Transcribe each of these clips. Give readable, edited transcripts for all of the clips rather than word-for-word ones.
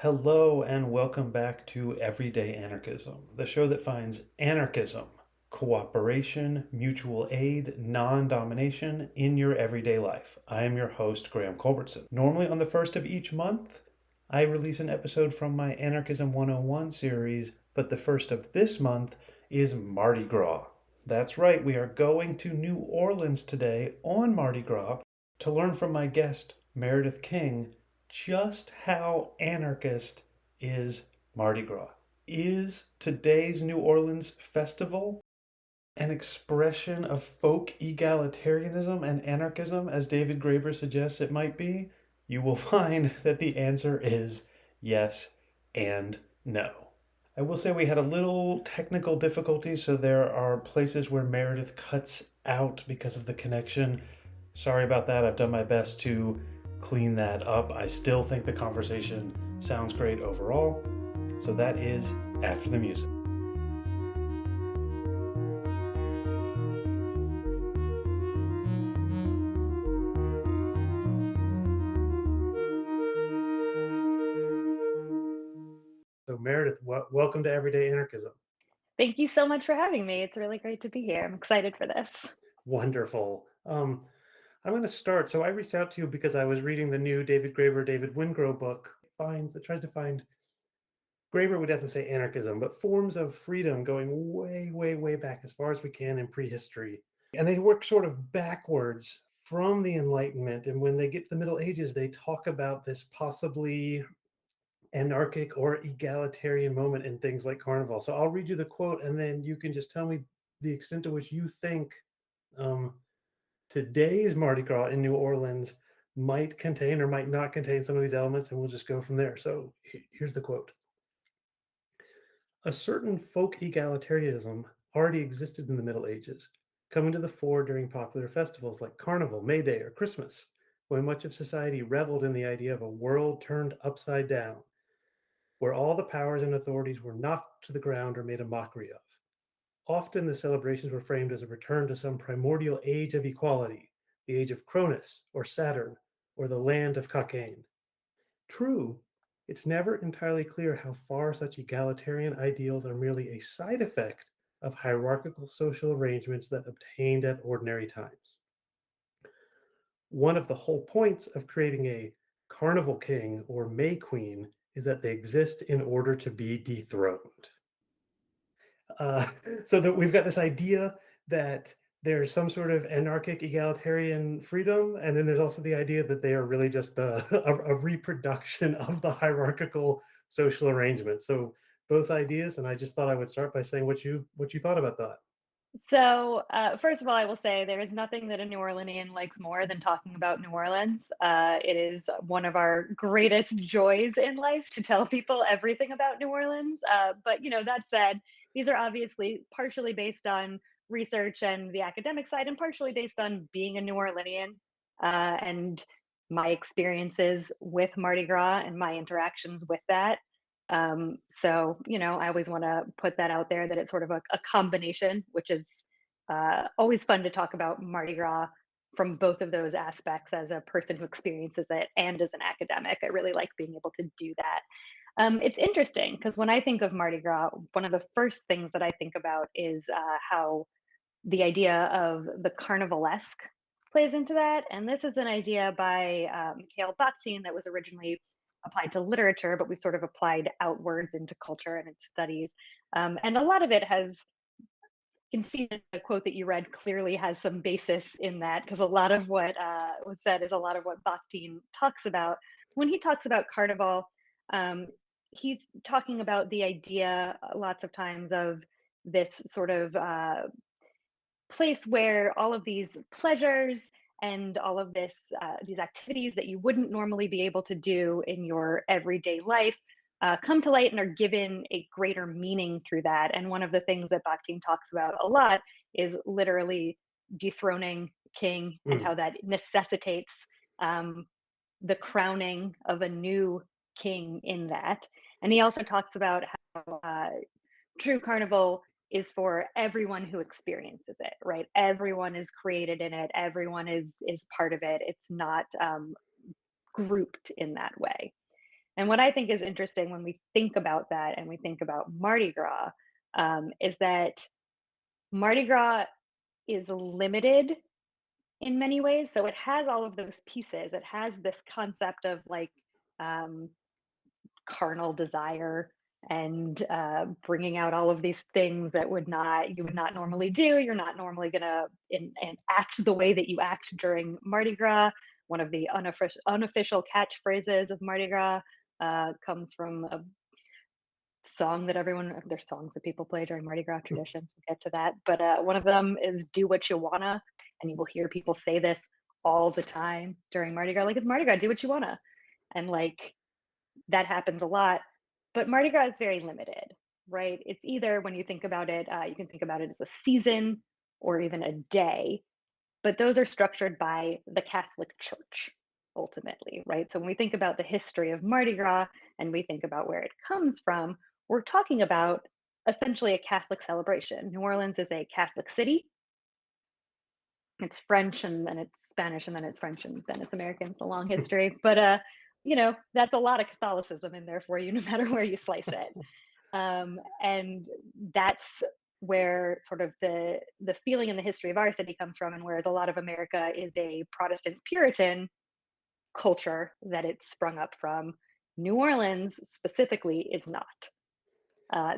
Hello, and welcome back to Everyday Anarchism, the show that finds anarchism, cooperation, mutual aid, non domination in your everyday life. I am your host, Graham Culbertson. Normally, on the first of each month, I release an episode from my Anarchism 101 series, but the first of this month is Mardi Gras. That's right, we are going to New Orleans today on Mardi Gras to learn from my guest, Meredith King, just how anarchist is Mardi Gras. Is today's New Orleans festival an expression of folk egalitarianism and anarchism, as David Graeber suggests it might be? You will find that the answer is yes and no. I will say we had a little technical difficulty, so there are places where Meredith cuts out because of the connection. Sorry about that. I've done my best to clean that up. I still think the conversation sounds great overall. So that is after the music. So, Meredith, welcome to Everyday Anarchism. Thank you so much for having me. It's really great to be here. I'm excited for this. Wonderful. I'm going to start. So, I reached out to you because I was reading the new David Graeber, David Wingro book, that tries to find, Graeber would definitely say anarchism, but forms of freedom going way, way, way back as far as we can in prehistory. And they work sort of backwards from the Enlightenment. And when they get to the Middle Ages, they talk about this possibly anarchic or egalitarian moment in things like carnival. So I'll read you the quote, and then you can just tell me the extent to which you think um, today's Mardi Gras in New Orleans might contain or might not contain some of these elements, and we'll just go from there. So here's the quote. A certain folk egalitarianism already existed in the Middle Ages, coming to the fore during popular festivals like Carnival, May Day, or Christmas, when much of society reveled in the idea of a world turned upside down, where all the powers and authorities were knocked to the ground or made a mockery of. Often the celebrations were framed as a return to some primordial age of equality, the age of Cronus or Saturn, or the land of Cockaigne. True, it's never entirely clear how far such egalitarian ideals are merely a side effect of hierarchical social arrangements that obtained at ordinary times. One of the whole points of creating a carnival king or May queen is that they exist in order to be dethroned. Uh, so that we've got this idea that there's some sort of anarchic egalitarian freedom, and then there's also the idea that they are really just a reproduction of the hierarchical social arrangement. So both ideas, and I just thought I would start by saying what you thought about that. First of all, I will say there is nothing that a New Orleanian likes more than talking about New Orleans. It is one of our greatest joys in life to tell people everything about New Orleans. But that said, these are obviously partially based on research and the academic side, and partially based on being a New Orleanian and my experiences with Mardi Gras and my interactions with that. I always want to put that out there that it's sort of a combination, which is always fun to talk about Mardi Gras from both of those aspects as a person who experiences it and as an academic. I really like being able to do that. It's interesting because when I think of Mardi Gras, one of the first things that I think about is how the idea of the carnivalesque plays into that. And this is an idea by Mikhail Bakhtin that was originally applied to literature, but we sort of applied outwards into culture and its studies. And a lot of it has, you can see that the quote that you read clearly has some basis in that, because a lot of what was said is a lot of what Bakhtin talks about. When he talks about carnival, um, he's talking about the idea lots of times of this sort of place where all of these pleasures and all of these activities that you wouldn't normally be able to do in your everyday life come to light and are given a greater meaning through that. And one of the things that Bakhtin talks about a lot is literally dethroning king and Mm. how that necessitates um, the crowning of a new king in that. And he also talks about how true carnival is for everyone who experiences it, right? Everyone is created in it, everyone is part of it. It's not grouped in that way. And what I think is interesting when we think about that and we think about Mardi Gras, is that Mardi Gras is limited in many ways. So it has all of those pieces. It has this concept of like um, carnal desire and bringing out all of these things that you would not normally do. You're not normally gonna and act the way that you act during Mardi Gras. One of the unofficial catchphrases of Mardi Gras comes from a song that there's songs that people play during Mardi Gras traditions. We'll get to that, but one of them is "Do what you wanna," and you will hear people say this all the time during Mardi Gras. Like, it's Mardi Gras, do what you wanna, and like that happens a lot. But Mardi Gras is very limited, right? It's either, when you think about it, you can think about it as a season or even a day, but those are structured by the Catholic Church ultimately, right? So when we think about the history of Mardi Gras and we think about where it comes from, we're talking about essentially a Catholic celebration. New Orleans is a Catholic city. It's French and then it's Spanish and then it's French and then it's American. It's a long history, but that's a lot of Catholicism in there for you, no matter where you slice it. And that's where sort of the feeling and the history of our city comes from. And whereas a lot of America is a Protestant Puritan culture that it's sprung up from, New Orleans specifically is not.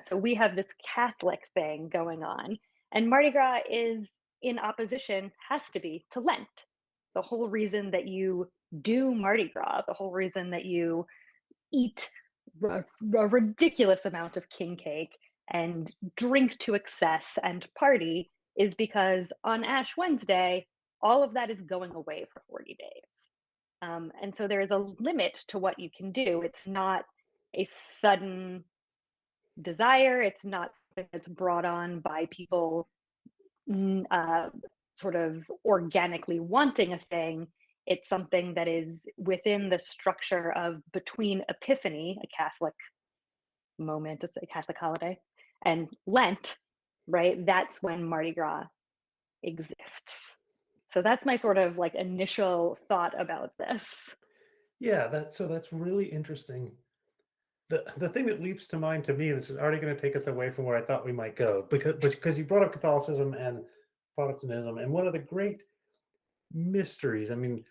So we have this Catholic thing going on, and Mardi Gras is in opposition, has to be, to Lent. The whole reason that you do Mardi Gras, the whole reason that you eat a ridiculous amount of king cake and drink to excess and party is because on Ash Wednesday, all of that is going away for 40 days. And so there is a limit to what you can do. It's not a sudden desire, it's not something that's brought on by people sort of organically wanting a thing. It's something that is within the structure of between Epiphany, a Catholic moment, it's a Catholic holiday, and Lent, right? That's when Mardi Gras exists. So that's my sort of like initial thought about this. Yeah, that's really interesting. The thing that leaps to mind to me, and this is already going to take us away from where I thought we might go, because you brought up Catholicism and Protestantism, and one of the great mysteries. I mean,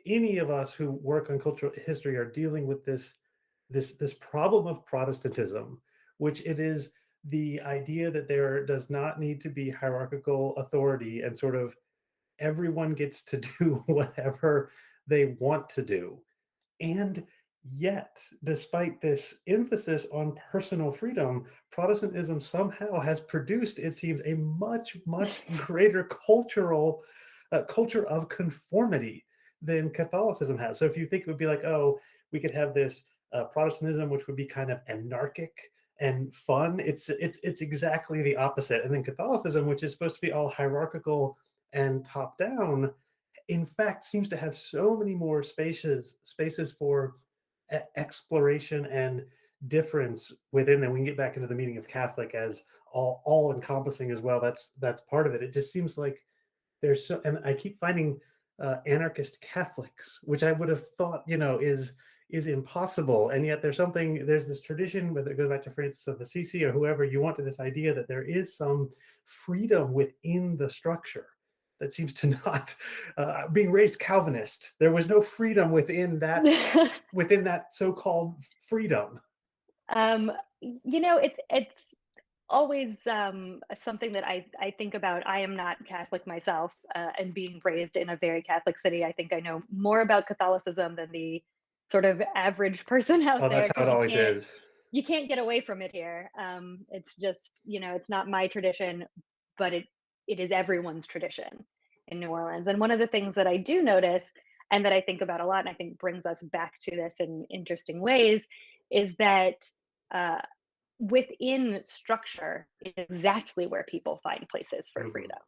any of us who work on cultural history are dealing with this problem of Protestantism, which it is the idea that there does not need to be hierarchical authority and sort of everyone gets to do whatever they want to do. And yet, despite this emphasis on personal freedom, Protestantism somehow has produced, it seems, a much, much greater culture of conformity than Catholicism has. So if you think it would be like, oh, we could have this Protestantism, which would be kind of anarchic and fun, it's exactly the opposite. And then Catholicism, which is supposed to be all hierarchical and top down, in fact seems to have so many more spaces for exploration and difference within them. We can get back into the meaning of Catholic as all encompassing as well. That's part of it. It just seems like there's so, and I keep finding anarchist Catholics, which I would have thought is impossible, and yet there's this tradition, whether it goes back to Francis of Assisi or whoever you want, to this idea that there is some freedom within the structure that seems to not being raised Calvinist. There was no freedom within that so-called freedom. It's always something that I think about. I am not Catholic myself, and being raised in a very Catholic city, I think I know more about Catholicism than the sort of average person out Oh, there, that's how because it always is. you can't get away from it here. It's just, it's not my tradition, but it is everyone's tradition in New Orleans. And one of the things that I do notice and that I think about a lot, and I think brings us back to this in interesting ways, is that uh, within structure is exactly where people find places for Mhm. freedom.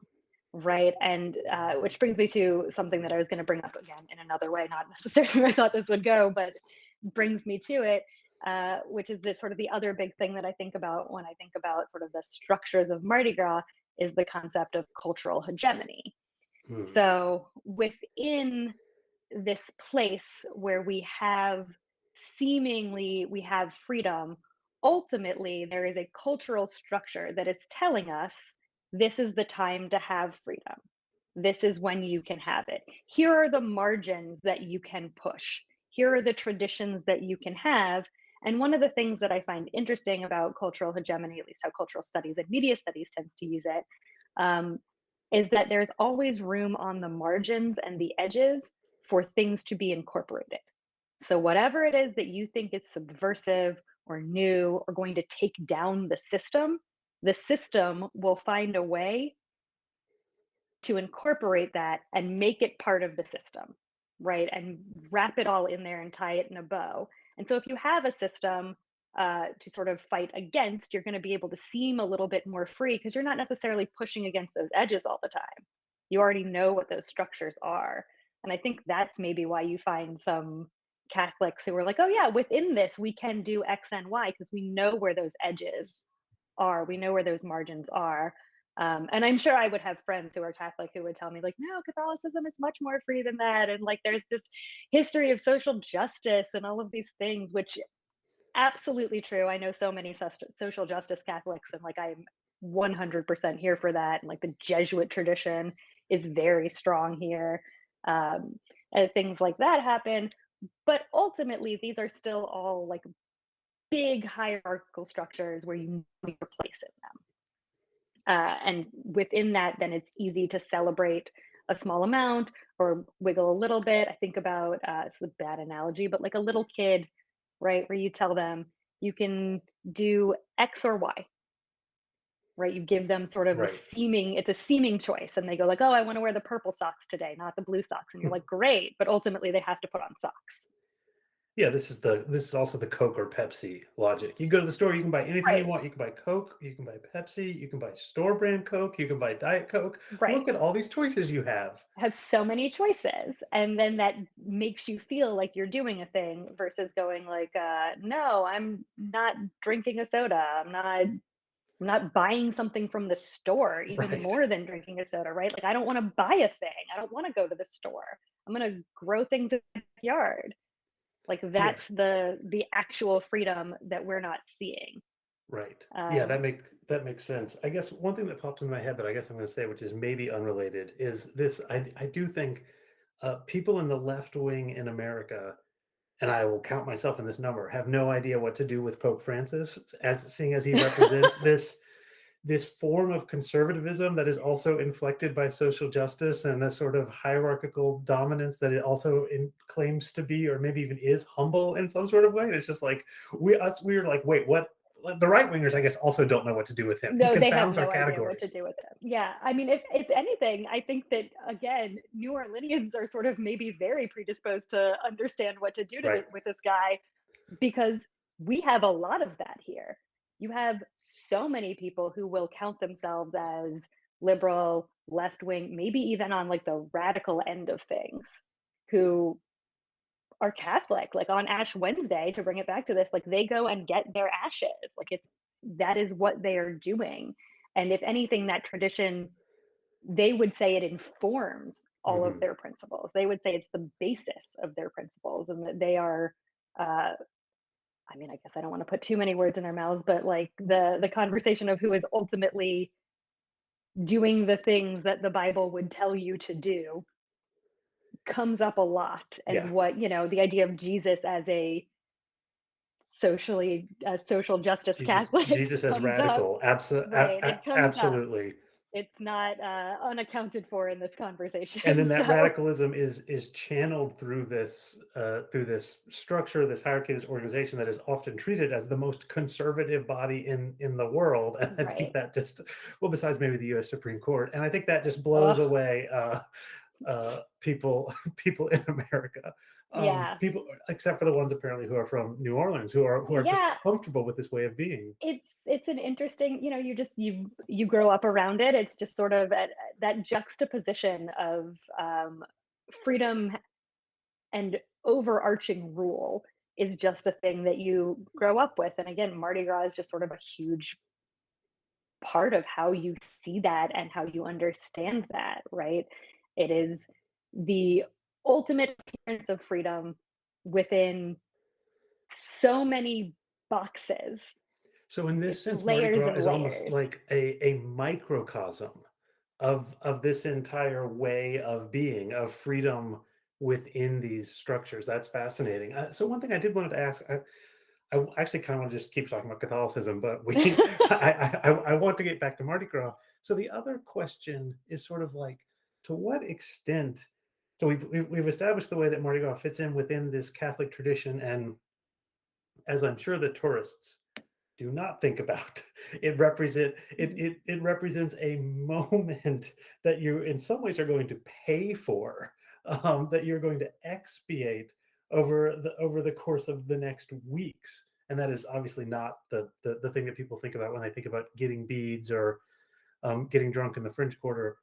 Right. And which brings me to something that I was going to bring up again in another way, not necessarily where I thought this would go, but brings me to it, which is this sort of the other big thing that I think about when I think about sort of the structures of Mardi Gras, is the concept of cultural hegemony. Mhm. So within this place where we have seemingly we have freedom, ultimately there is a cultural structure that is telling us this is the time to have freedom. This is when you can have it. Here are the margins that you can push. Here are the traditions that you can have. And one of the things that I find interesting about cultural hegemony, at least how cultural studies and media studies tends to use it, um, is that there's always room on the margins and the edges for things to be incorporated. So, whatever it is that you think is subversive or new or going to take down the system will find a way to incorporate that and make it part of the system, right? And wrap it all in there and tie it in a bow. And so, if you have a system to sort of fight against, you're going to be able to seem a little bit more free because you're not necessarily pushing against those edges all the time. You already know what those structures are. And I think that's maybe why you find some Catholics who are like, oh, yeah, within this, we can do X and Y because we know where those edges are, we know where those margins are. And I'm sure I would have friends who are Catholic who would tell me, like, no, Catholicism is much more free than that. And like, there's this history of social justice and all of these things, which absolutely true. I know so many social justice Catholics, and like, I'm 100% here for that. And like, the Jesuit tradition is very strong here. Um, and things like that happen. But ultimately, these are still all like big hierarchical structures where you know your place in them. And within that, then it's easy to celebrate a small amount or wiggle a little bit. I think about it's a bad analogy, but like a little kid, right, where you tell them you can do X or Y, right? You give them sort of the Right. seeming, it's a seeming choice, and they go like, "Oh, I want to wear the purple socks today, not the blue socks," and you're like, "Great," but ultimately they have to put on socks. Yeah, this is also the Coke or Pepsi logic. You go to the store, you can buy anything you Right, want. You can buy Coke, you can buy Pepsi, you can buy store brand Coke, you can buy Diet Coke. right. Look at all these choices you have. Have so many choices, and then that makes you feel like you're doing a thing versus going like, no, I'm not drinking a soda, I'm not buying something from the store even Right. more than drinking a soda, right? Like, I don't want to buy a thing, I don't want to go to the store, I'm going to grow things in the backyard. Like, Yeah. that's the actual freedom that we're not seeing. Right. Yeah, um that makes sense. I guess one thing that popped in my head that I guess I'm going to say, which is maybe unrelated, is this. I do think people in the left wing in America, and I will count myself in this number, have no idea what to do with Pope Francis, as seeing as he represents this form of conservatism that is also inflected by social justice and a sort of hierarchical dominance that it also claims to be, or maybe even is humble in some sort of way. And it's just like we're like, wait, what? The right wingers, I guess, also don't know what to do with him. He No, they have confounds our no idea what to categories. do with him. Yeah, I mean, if anything, I think that, again, New Orleanians are sort of maybe very predisposed to understand what to do Right. with this guy, because we have a lot of that here. You have so many people who will count themselves as liberal, left wing, maybe even on like the radical end of things, who are Catholic, like on Ash Wednesday, to bring it back to this, like they go and get their ashes. Like, it's that is what they are doing. And if anything, that tradition, they would say it informs all of Hmm. their principles. They would say it's the basis of their principles, and that they are uh I mean, I guess I don't want to put too many words in their mouths, but like the conversation of who is ultimately doing the things that the Bible would tell you to do comes up a lot. And Yeah. what, the idea of Jesus as a social justice Catholic Jesus as comes up, radical. right? It comes up. Absolutely. It's not unaccounted for in this And conversation. then that So, radicalism is channeled through this structure, this hierarchy, this organization that is often treated as the most conservative body in the world. And I think right. that just, well, besides maybe the U.S. Supreme Court, and I think that just blows Oh, away people people in America. yeah. People, except for the ones apparently who are from New Orleans, who are just Yeah, comfortable with this way of being. it's an interesting, you grow up around it. It's just sort of that juxtaposition of freedom and overarching rule is just a thing that you grow up with. And again, Mardi Gras is just sort of a huge part of how you see that and how you understand that, right? It is the ultimate appearance of freedom within so many boxes. So in this It's sense, Mardi layers Gras and is almost layers. like a microcosm of this entire way of being, of freedom within these structures. That's fascinating. So one thing I did wanted to ask, I actually kind of want to just keep talking about Catholicism, but we I want to get back to Mardi Gras. So the other question is sort of like, to what extent? So we've established the way that Mardi Gras fits in within this Catholic tradition, and as I'm sure the tourists do not think about. It represents a moment that you in some ways are going to pay for, that you're going to expiate over the course of the next weeks. And that is obviously not the thing that people think about when they think about getting beads or getting drunk in the French Quarter.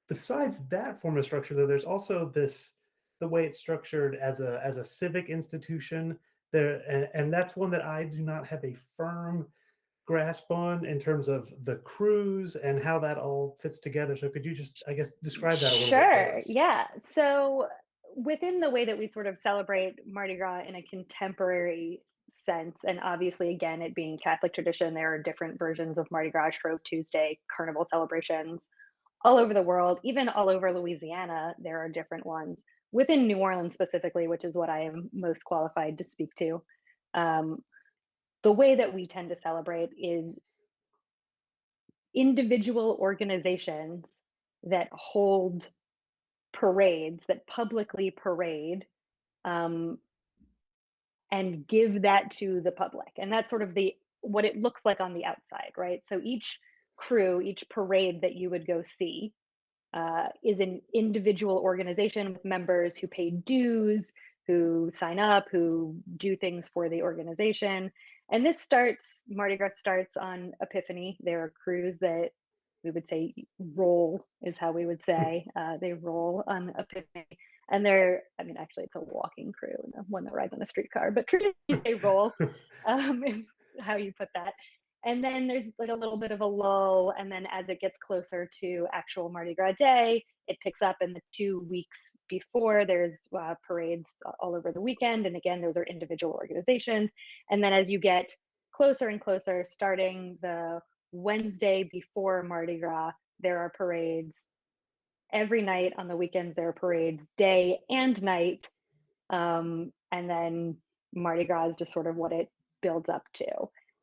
Besides that form of structure, though, there's also the way it's structured as a civic institution there, and that's one that I do not have a firm grasp on in terms of the cruise and how that all fits together. So could you just, I guess, describe that a little bit for Sure. us? Yeah. So within the way that we sort of celebrate Mardi Gras in a contemporary sense, and obviously, again, it being Catholic tradition, there are different versions of Mardi Gras, Shrove Tuesday, carnival celebrations all over the world, even all over Louisiana, there are different ones. Within New Orleans specifically, which is what I am most qualified to speak to, um, the way that we tend to celebrate is individual organizations that hold parades, that publicly parade, um, and give that to the public. And that's sort of the what it looks like on the outside, right? So each crew, each parade that you would go see is an individual organization with members who pay dues, who sign up, who do things for the organization. And this starts, Mardi Gras starts on Epiphany. There are crews that we would say roll, is how we would say. They roll on Epiphany. And they're, I mean, actually, it's a walking crew, one that rides on a streetcar, but traditionally they roll, is how you put that. And then there's like a little bit of a lull. And then as it gets closer to actual Mardi Gras Day, it picks up in the 2 weeks before. There's parades all over the weekend. And again, those are individual organizations. And then as you get closer and closer, starting the Wednesday before Mardi Gras, there are parades. Every night on the weekends, there are parades day and night. And then Mardi Gras is just sort of what it builds up to.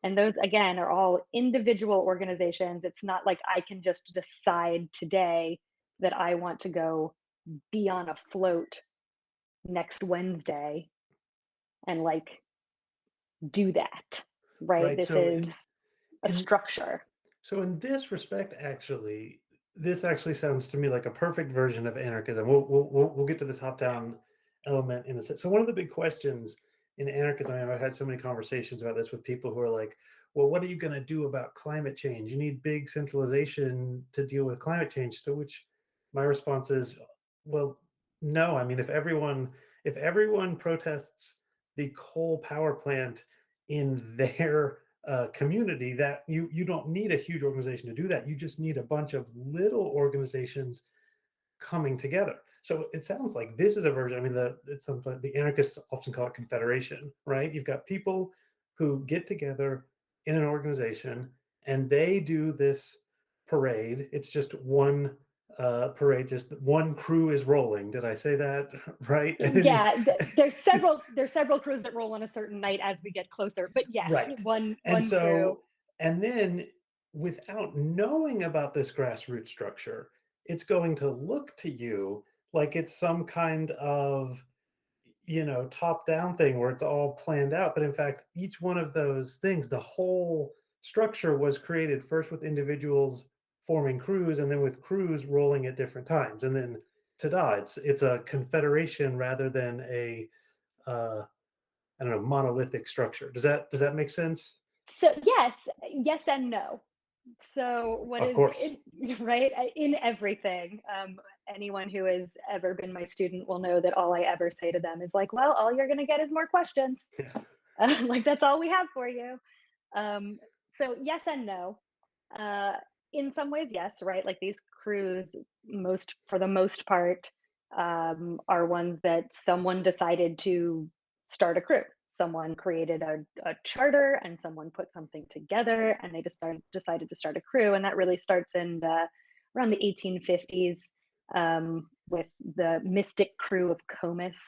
And those, again, are all individual organizations. It's not like I can just decide today that I want to go be on a float next Wednesday and like do that, right? Right. This is a In structure. so in this respect, actually, this actually sounds to me like a perfect version of anarchism. We'll get to the top down element in a sense. So one of the big questions in anarchism, I mean, I've had so many conversations about this with people who are like, well, what are you going to do about climate change? You need big centralization to deal with climate change. To which my response is, well, no. I mean, if everyone protests the coal power plant in their community, that you don't need a huge organization to do that. You just need a bunch of little organizations coming together. So it sounds like this is a version. I mean, it's something the anarchists often call it confederation, right? You've got people who get together in an organization and they do this parade. It's just one parade, just one crew is rolling. Did I say that right? Yeah, there's several crews that roll on a certain night as we get closer. But yes, Right. And one crew. so, and then without knowing about this grassroots structure, it's going to look to you like it's some kind of, top down thing where it's all planned out. But in fact, each one of those things, the whole structure was created first with individuals forming crews and then with crews rolling at different times. And then ta-da, it's a confederation rather than a uh, I don't know, monolithic structure. Does that make sense? So yes and no. So what Of is course. it, right? In everything, anyone who has ever been my student will know that all I ever say to them is like, well, all you're going to get is more questions. Yeah. Like that's all we have for you. Um, so yes and no. Uh, in some ways, yes, right? Like these crews, for the most part, are ones that someone decided to start a crew. someone created a charter and someone put something together and they just decided to start a crew. And that really starts in around the 1850s with the Mystic Crew of Comus,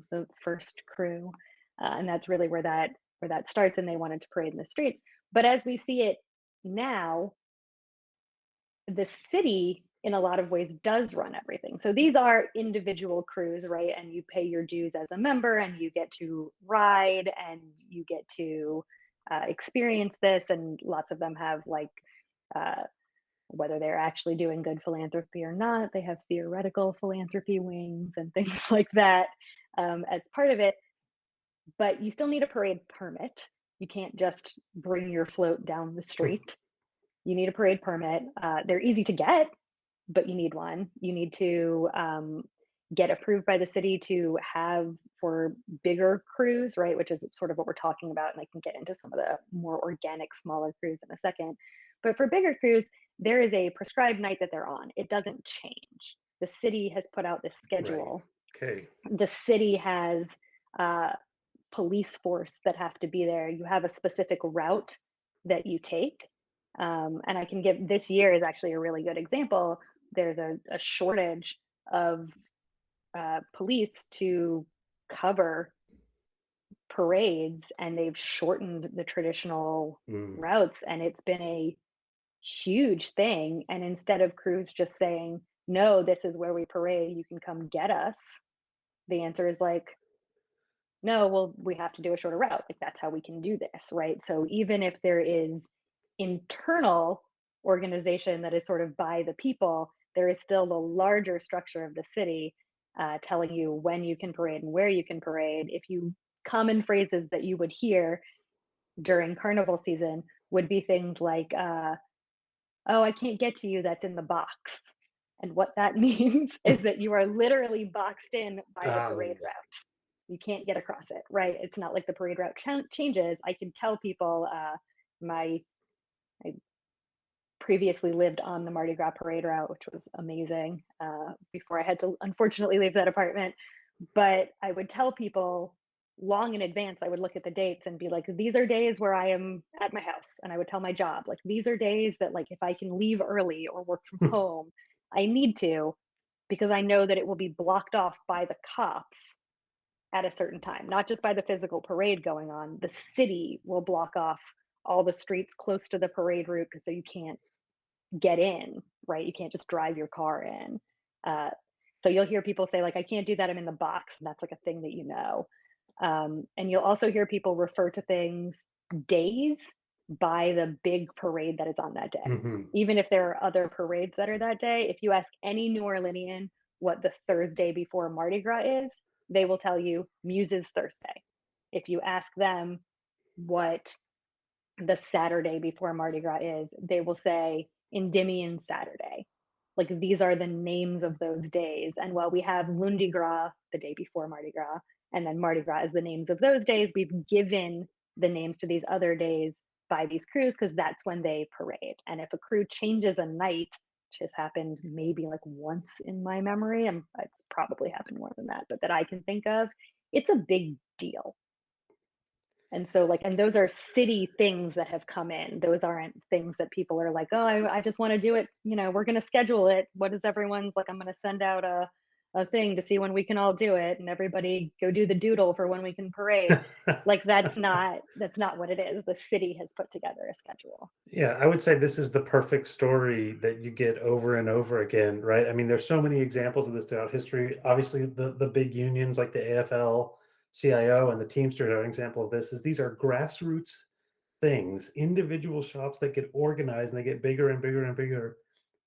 the first crew. And that's really where that starts, and they wanted to parade in the streets. But as we see it now, the city in a lot of ways does run everything. So these are individual crews, right? And you pay your dues as a member and you get to ride and you get to experience this. And lots of them have like, uh, whether they're actually doing good philanthropy or not, they have theoretical philanthropy wings and things like that as part of it. But you still need a parade permit. You can't just bring your float down the street. You need a parade permit. They're easy to get, but you need one. You need to get approved by the city to have for bigger crews, right? Which is sort of what we're talking about. And I can get into some of the more organic, smaller crews in a second. But for bigger crews, there is a prescribed night that they're on. It doesn't change. The city has put out this schedule. Right. Okay. The city has police force that have to be there. You have a specific route that you take. And I can give, this year is actually a really good example. There's a shortage of police to cover parades, and they've shortened the traditional routes, and it's been a huge thing. And instead of crews just saying, no, this is where we parade, you can come get us, the answer is like, no, well, we have to do a shorter route. Like, that's how we can do this, right? So even if there is internal organization that is sort of by the people, there is still the larger structure of the city telling you when you can parade and where you can parade. If you common phrases that you would hear during carnival season would be things like, oh, I can't get to you, that's in the box. And what that means is that you are literally boxed in by the parade route. You can't get across it, right? It's not like the parade route changes. I can tell people I previously lived on the Mardi Gras parade route, which was amazing before I had to unfortunately leave that apartment. But I would tell people long in advance, I would look at the dates and be like, these are days where I am at my house. And I would tell my job, like, these are days that, like, if I can leave early or work from home, I need to, because I know that it will be blocked off by the cops at a certain time, not just by the physical parade going on. The city will block off all the streets close to the parade route so you can't get in, right? You can't just drive your car in. So you'll hear people say, like, I can't do that, I'm in the box. And that's like a thing that you know. And you'll also hear people refer to things, days, by the big parade that is on that day. Even if there are other parades that are that day, if you ask any New Orleanian what the Thursday before Mardi Gras is, they will tell you Muses Thursday. If you ask them what the Saturday before Mardi Gras is, they will say Endymion Saturday. Like, these are the names of those days. And while we have Lundi Gras, the day before Mardi Gras, and then Mardi Gras is the names of those days, we've given the names to these other days by these crews because that's when they parade. And if a crew changes a night, which has happened maybe like once in my memory, and it's probably happened more than that, but that I can think of, it's a big deal. And so, like, and those are city things that have come in. Those aren't things that people are like, oh, I just want to do it. You know, we're going to schedule it. What is everyone's like? I'm going to send out a thing to see when we can all do it, and everybody go do the doodle for when we can parade. Like, that's not what it is. The city has put together a schedule. Yeah, I would say this is the perfect story that you get over and over again, right? I mean, there's so many examples of this throughout history. Obviously, the big unions like the AFL, CIO, and the Teamsters are an example of this. Is these are grassroots things, individual shops that get organized and they get bigger and bigger and bigger.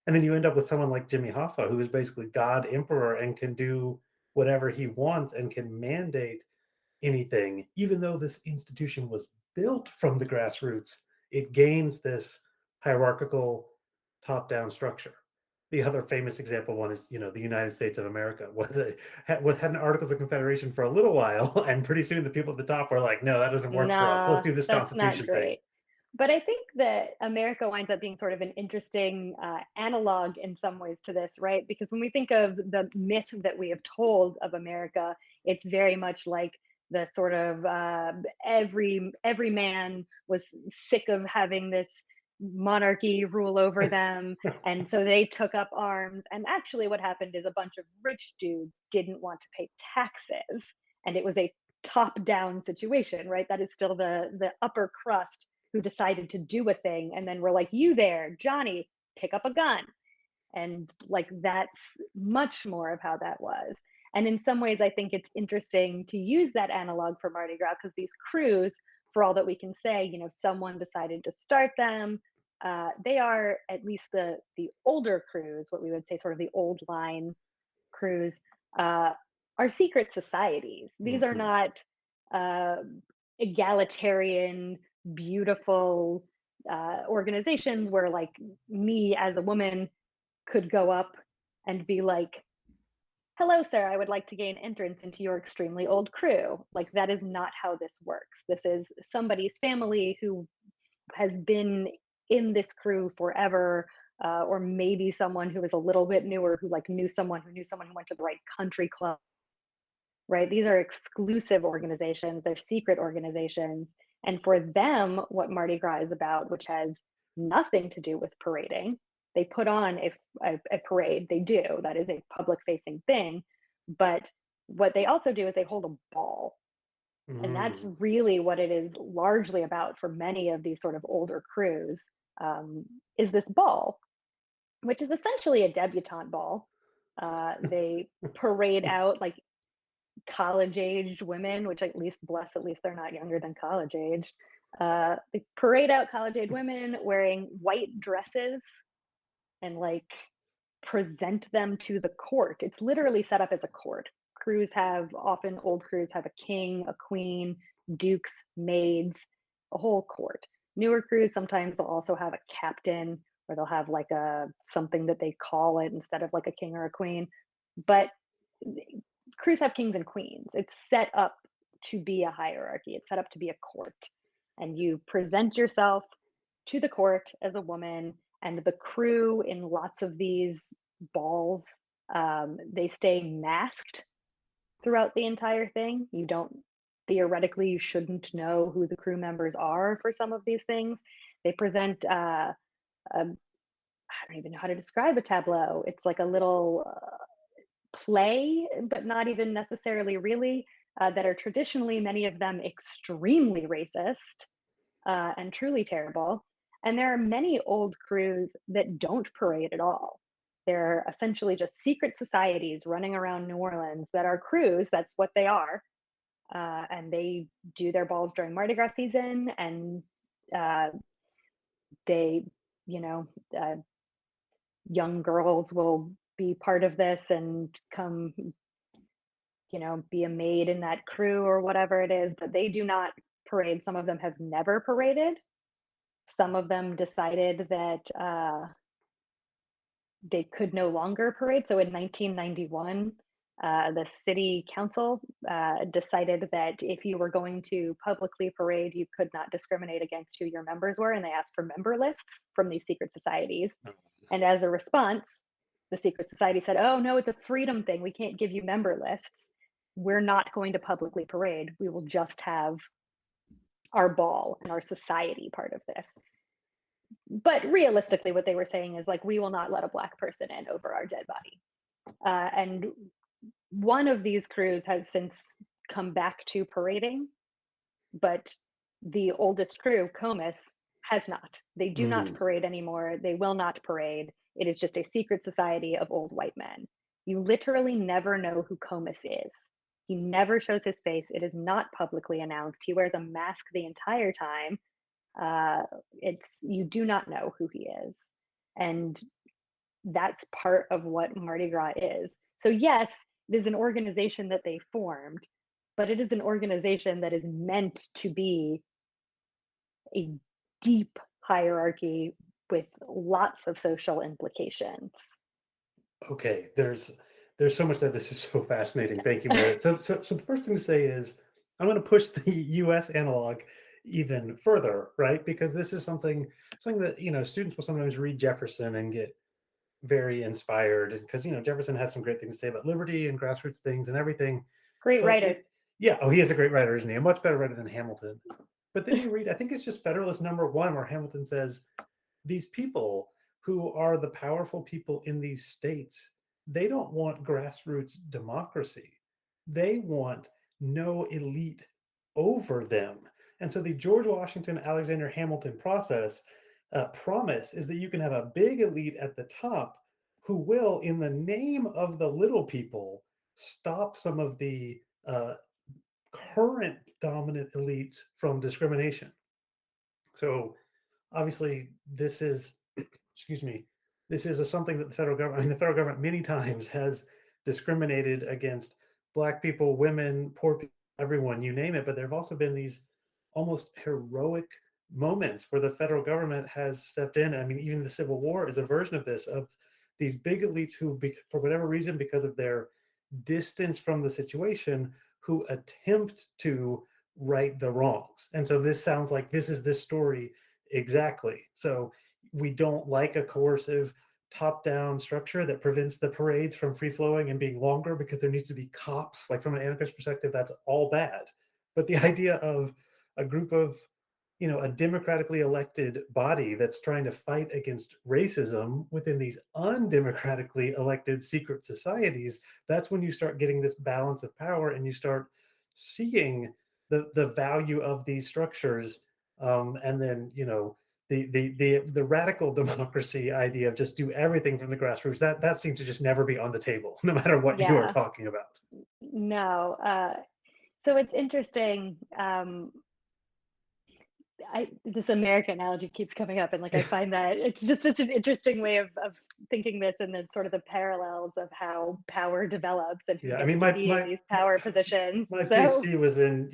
And then you end up with someone like Jimmy Hoffa, who is basically God Emperor and can do whatever he wants and can mandate anything, even though this institution was built from the grassroots. It gains this hierarchical top-down structure. The other famous example one is, the United States of America had an Articles of Confederation for a little while, and pretty soon the people at the top were like, no, that doesn't work for us. Let's Nah, do this that's not Constitution thing. great. But I think that America winds up being sort of an interesting analog in some ways to this, right? Because when we think of the myth that we have told of America, it's very much like the sort of every man was sick of having this monarchy rule over them, and so they took up arms. And actually what happened is a bunch of rich dudes didn't want to pay taxes, and it was a top down situation, right? That is still the upper crust who decided to do a thing, and then we're like, you there, Johnny, pick up a gun. And like that's much more of how that was. And in some ways I think it's interesting to use that analog for Mardi Gras, because these crews, for all that we can say, someone decided to start them. They are, at least the older crews, what we would say sort of the old line crews, uh, are secret societies. These are Mhm. not uh, egalitarian, beautiful organizations where, like, me as a woman could go up and be like, hello, sir, I would like to gain entrance into your extremely old crew. Like, that is not how this works. This is somebody's family who has been in this crew forever, or maybe someone who is a little bit newer who like knew someone who knew someone who went to the right country club, right? These are exclusive organizations, they're secret organizations. And for them, what Mardi Gras is about, which has nothing to do with parading, they put on a parade, they do, that is a public facing thing. But what they also do is they hold a ball. And that's Mm. really what it is largely about for many of these sort of older crews, is this ball, which is essentially a debutante ball. They parade out like college-aged women, which at least they're not younger than college age. They parade out college-age women wearing white dresses and like present them to the court. It's literally set up as a court. Crews have often old crews have a king, a queen, dukes, maids, a whole court. Newer crews sometimes they'll also have a captain, or they'll have like a something that they call it instead of like a king or a queen. But crews have kings and queens. It's set up to be a hierarchy. It's set up to be a court. And you present yourself to the court as a woman, and the crew in lots of these balls, they stay masked throughout the entire thing. You don't, theoretically, you shouldn't know who the crew members are for some of these things. They present, a, I don't even know how to describe a tableau. It's like a little play, but not even necessarily really, that are traditionally, many of them, extremely racist and truly terrible. And there are many old crews that don't parade at all. They're essentially just secret societies running around New Orleans that are crews. That's what they are. And they do their balls during Mardi Gras season. And uh, they, you know, uh, young girls will be part of this and come, be a maid in that crew or whatever it is. But they do not parade. Some of them have never paraded. Some of them decided that they could no longer parade. So in 1991, the city council decided that if you were going to publicly parade, you could not discriminate against who your members were, and they asked for member lists from these secret societies. And as a response, the secret society said, "Oh no, it's a freedom thing. We can't give you member lists. We're not going to publicly parade. We will just have our ball and our society part of this." But realistically, what they were saying is like, we will not let a black person in over our dead body. And one of these crews has since come back to parading, but the oldest crew, Comus, has not. They do not Mm. parade anymore. They will not parade. It is just a secret society of old white men. You literally never know who Comus is. He never shows his face. It is not publicly announced. He wears a mask the entire time. It's, you do not know who he is, and that's part of what Mardi Gras is. So yes, it is an organization that they formed, but it is an organization that is meant to be a deep hierarchy with lots of social implications. Okay, there's so much that this is so fascinating. Thank you, Meredith. So the first thing to say is I'm going to push the U.S. analog even further, right? Because this is something that students will sometimes read Jefferson and get very inspired because Jefferson has some great things to say about liberty and grassroots things and everything. Great But writer. Yeah, oh, he is a great writer, isn't he? A much better writer than Hamilton. But then you read, I think it's just Federalist #1, where Hamilton says, these people who are the powerful people in these states, they don't want grassroots democracy. They want no elite over them. And so the George Washington, Alexander Hamilton promise is that you can have a big elite at the top who will, in the name of the little people, stop some of the current dominant elites from discrimination. So obviously, this is, excuse me, this is something that the federal government, I mean, the federal government many times has discriminated against Black people, women, poor people, everyone, you name it. But there have also been these almost heroic moments where the federal government has stepped in. I mean, even the Civil War is a version of this, of these big elites who, for whatever reason, because of their distance from the situation, who attempt to right the wrongs. And so this sounds like this is this story exactly. So we don't like a coercive top-down structure that prevents the parades from free flowing and being longer because there needs to be cops. Like from an anarchist perspective, that's all bad. But the idea of a group of, a democratically elected body that's trying to fight against racism within these undemocratically elected secret societies, that's when you start getting this balance of power and you start seeing the value of these structures. And then, the radical democracy idea of just do everything from the grassroots, that seems to just never be on the table, no matter what you are Yeah, talking about. no. So it's interesting. This American analogy keeps coming up, and like I find that it's just such an interesting way of thinking this, and then sort of the parallels of how power develops and who Yeah, I gets mean, to be in these power positions. my So PhD was in,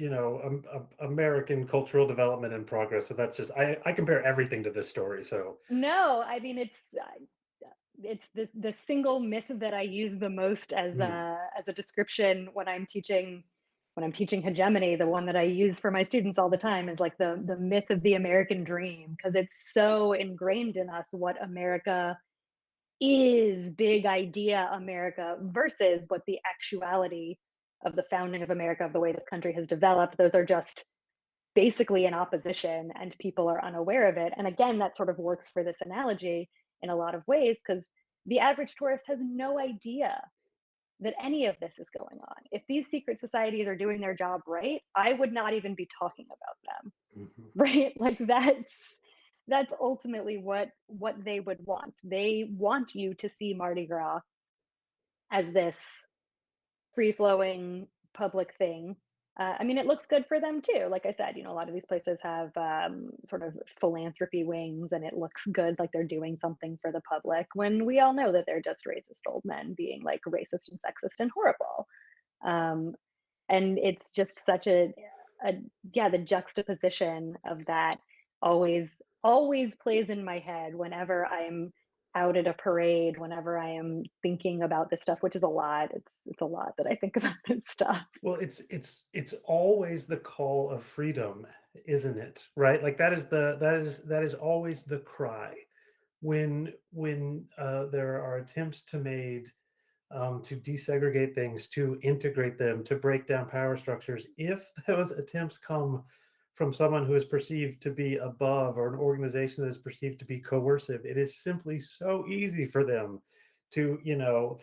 American cultural development and progress. So that's just, I compare everything to this story. So no, I mean it's the single myth that I use the most mm, as a description when I'm teaching hegemony. The one that I use for my students all the time is like the myth of the American dream, because it's so ingrained in us what America is, big idea America, versus what the actuality of the founding of America, of the way this country has developed. Those are just basically in opposition, and people are unaware of it. And again, that sort of works for this analogy in a lot of ways, because the average tourist has no idea that any of this is going on. If these secret societies are doing their job right, I would not even be talking about them. mhm. Right? Like that's ultimately what they would want. They want you to see Mardi Gras as this free flowing public thing. I mean, it looks good for them too. Like I said, a lot of these places have sort of philanthropy wings, and it looks good, like they're doing something for the public, when we all know that they're just racist old men being like racist and sexist and horrible. Um, and it's just such a yeah, the juxtaposition of that always always plays in my head whenever I'm out at a parade, whenever I am thinking about this stuff, which is a lot. It's a lot that I think about this stuff. Well, it's always the call of freedom, isn't it? Right? Like that is always the cry when there are attempts to desegregate things, to integrate them, to break down power structures. If those attempts come from someone who is perceived to be above, or an organization that is perceived to be coercive, it is simply so easy for them to,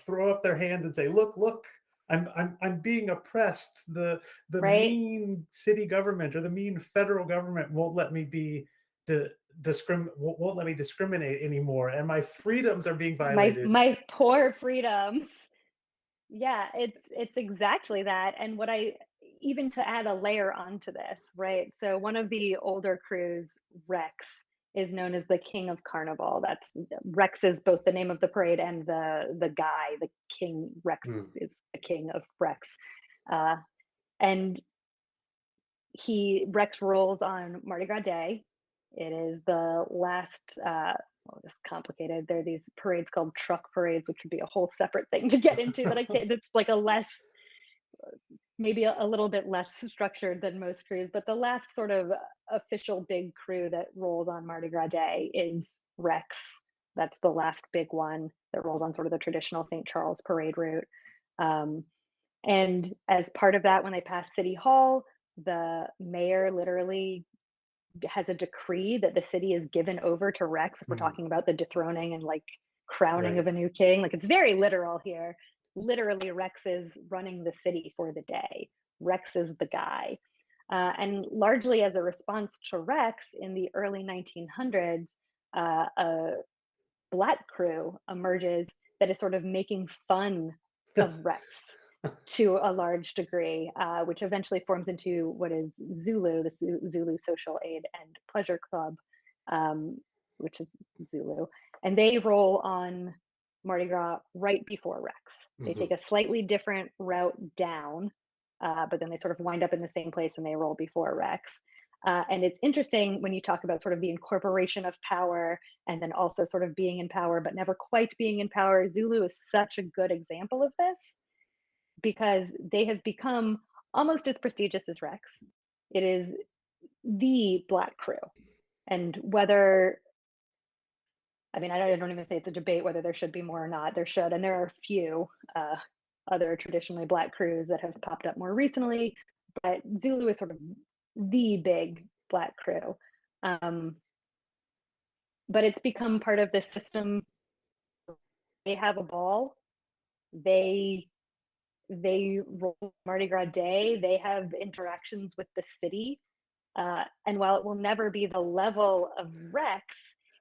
throw up their hands and say, "Look, I'm being oppressed. The Right? mean city government or the mean federal government won't let me won't let me discriminate anymore, and my freedoms are being violated." My poor freedoms. Yeah, it's exactly that. And what I even to add a layer onto this, right? So one of the older crews, Rex, is known as the King of Carnival. That's Rex is both the name of the parade and the guy, the king. Rex Mm. is the king of Rex. Uh, and he Rex rolls on Mardi Gras Day. It is the last. Well, it's complicated. There are these parades called truck parades, which would be a whole separate thing to get into. That I can't. It's like a less, maybe a little bit less structured than most crews. But the last sort of official big crew that rolls on Mardi Gras Day is Rex. That's the last big one that rolls on sort of the traditional St. Charles parade route. Um, And as part of that, when they pass City Hall, the mayor literally has a decree that the city is given over to Rex. If we're Mhm. talking about the dethroning and like crowning Right. of a new king, like it's very literal here. Literally, Rex is running the city for the day. Rex is the guy. And largely as a response to Rex in the early 1900s, a Black crew emerges that is sort of making fun of Rex to a large degree, which eventually forms into what is Zulu, the Zulu Social Aid and Pleasure Club, um, which is Zulu. And they roll on Mardi Gras right before Rex. They Mhm. take a slightly different route down, but then they sort of wind up in the same place and they roll before Rex. And it's interesting when you talk about sort of the incorporation of power and then also sort of being in power, but never quite being in power. Zulu is such a good example of this because they have become almost as prestigious as Rex. It is the Black crew. And whether, I mean, I don't even say it's a debate whether there should be more or not. There should. And there are a few other traditionally Black crews that have popped up more recently. But Zulu is sort of the big Black crew. Um, but it's become part of this system. They have a ball. They roll Mardi Gras Day. They have interactions with the city. And while it will never be the level of Rex,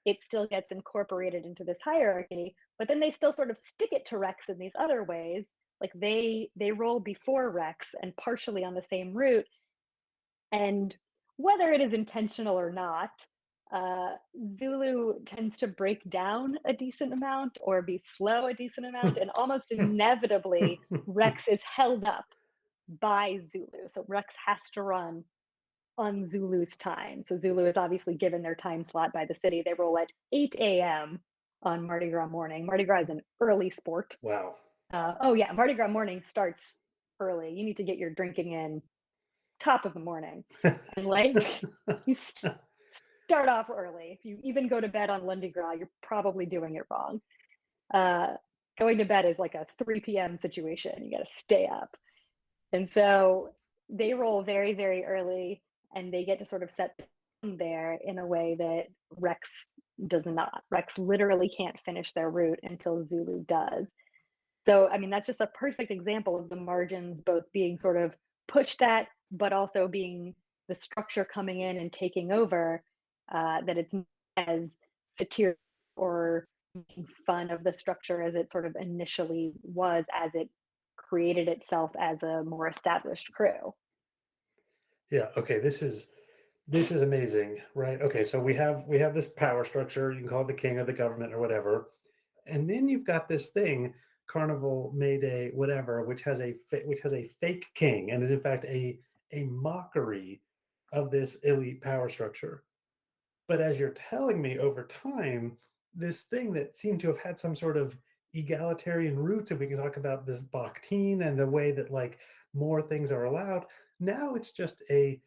it still gets incorporated into this hierarchy. But then they still sort of stick it to Rex in these other ways. Like they roll before Rex and partially on the same route. And whether it is intentional or not, uh, Zulu tends to break down a decent amount or be slow a decent amount, and almost inevitably, Rex is held up by Zulu. So Rex has to run on Zulu's time. So Zulu is obviously given their time slot by the city. They roll at 8 a.m. on Mardi Gras morning. Mardi Gras is an early sport. Wow. Oh, yeah, Mardi Gras morning starts early. You need to get your drinking in top of the morning. And like, you start off early. If you even go to bed on Lundi Gras, you're probably doing it wrong. Uh, Going to bed is like a 3 p.m. situation. You got to stay up. And so they roll very, very early and they get to sort of set there in a way that Rex does not. Rex literally can't finish their route until Zulu does. So, I mean, that's just a perfect example of the margins both being sort of pushed at, but also being the structure coming in and taking over, that it's not as satirical or making fun of the structure as it sort of initially was as it created itself as a more established crew. Yeah. Okay. This is amazing, right? Okay. So we have this power structure. You can call it the king or the government or whatever, and then you've got this thing, Carnival, May Day, whatever, which has a fake king and is in fact a mockery of this elite power structure. But as you're telling me over time, this thing that seemed to have had some sort of egalitarian roots, if we can talk about this Bakhtin and the way that like more things are allowed, now it's just a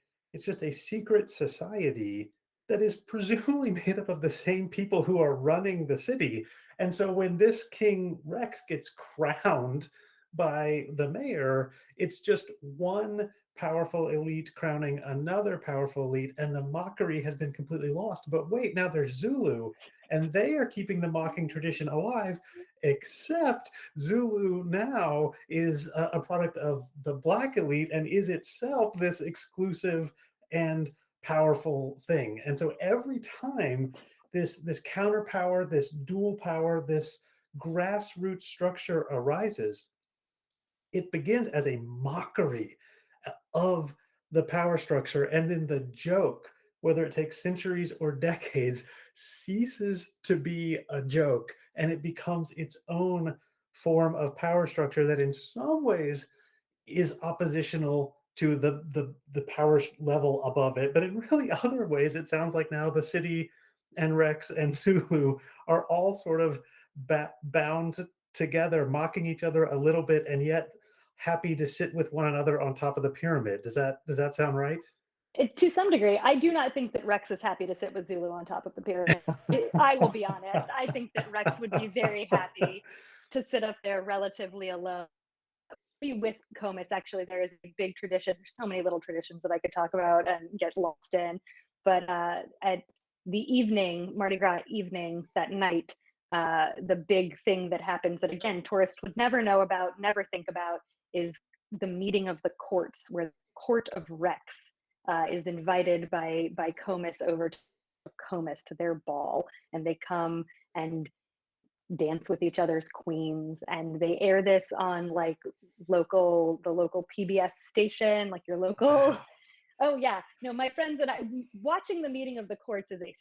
secret society that is presumably made up of the same people who are running the city. And so when this King Rex gets crowned by the mayor, it's just one powerful elite crowning another powerful elite, and the mockery has been completely lost. But wait, now there's Zulu, and they are keeping the mocking tradition alive, except Zulu now is a product of the Black elite and is itself this exclusive and powerful thing. And so every time this counter power, this dual power, this grassroots structure arises, it begins as a mockery of the power structure, and then the joke, whether it takes centuries or decades, ceases to be a joke and it becomes its own form of power structure that in some ways is oppositional to the power level above it, but in really other ways it sounds like now the city and Rex and Zulu are all sort of bound together, mocking each other a little bit, and yet happy to sit with one another on top of the pyramid. Does that sound right? To some degree, I do not think that Rex is happy to sit with Zulu on top of the pyramid. I will be honest. I think that Rex would be very happy to sit up there relatively alone. with Comus, actually, there is a big tradition. There's so many little traditions that I could talk about and get lost in. But at the evening, Mardi Gras evening, that night, the big thing that happens that, again, tourists would never know about, never think about, is the meeting of the courts, where the court of Rex is invited by Comus over to Comus to their ball, and they come and dance with each other's queens, and they air this on like the local PBS station, like your local. Wow. Oh yeah, no, my friends and I, watching the meeting of the courts is a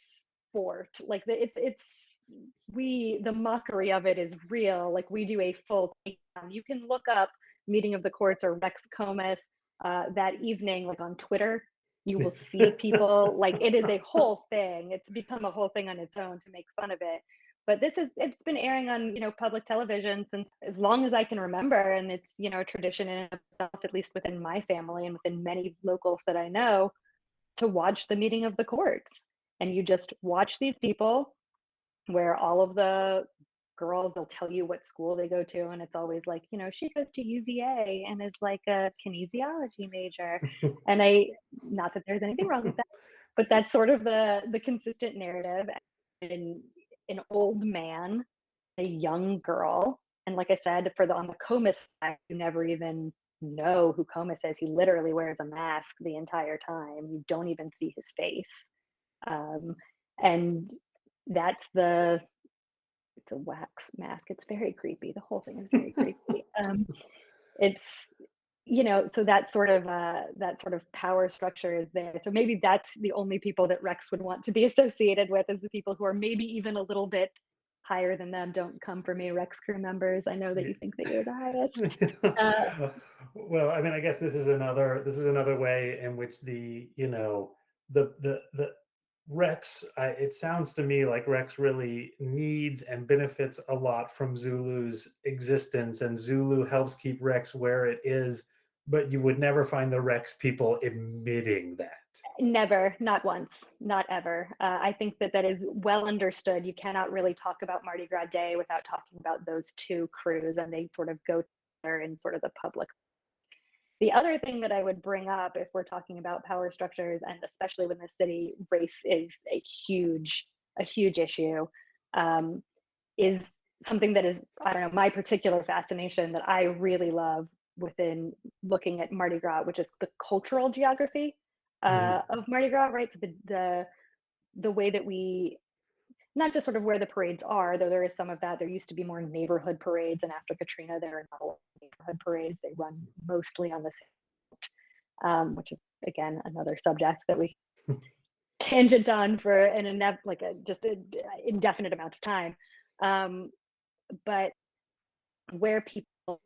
sport. Like the mockery of it is real. Like we do a full takedown. You can look up meeting of the courts or Rex Comus that evening, like on Twitter. You will see people, like, it is a whole thing. It's become a whole thing on its own to make fun of it. But it's been airing on, public television since as long as I can remember, and it's, a tradition in itself, at least within my family and within many locals that I know, to watch the meeting of the courts. And you just watch these people, where all of the girls, they'll tell you what school they go to, and it's always like, she goes to UVA and is like a kinesiology major. And not that there's anything wrong with that, but that's sort of the consistent narrative. And an old man, a young girl, and like I said, on the Comus side, you never even know who Comus is. He literally wears a mask the entire time. You don't even see his face. And that's it's a wax mask. It's very creepy. The whole thing is very creepy. It's, so that sort of power structure is there. So maybe that's the only people that Rex would want to be associated with, is the people who are maybe even a little bit higher than them. Don't come for me, Rex crew members. I know that you think that you're the highest. Well, I mean, I guess this is another way in which the Rex, it sounds to me like Rex really needs and benefits a lot from Zulu's existence, and Zulu helps keep Rex where it is, but you would never find the Rex people admitting that. Never, not once, not ever. I think that is well understood. You cannot really talk about Mardi Gras Day without talking about those two crews, and they sort of go together in sort of the public. The other thing that I would bring up, if we're talking about power structures, and especially when the city, race is a huge issue, is something that is, I don't know, my particular fascination that I really love within looking at Mardi Gras, which is the cultural geography of Mardi Gras, right? So the way that we, not just sort of where the parades are, though there is some of that. There used to be more neighborhood parades, and after Katrina, there are not a lot of neighborhood parades. They run mostly on the same, which is, again, another subject that we tangent on for just an indefinite amount of time. But where people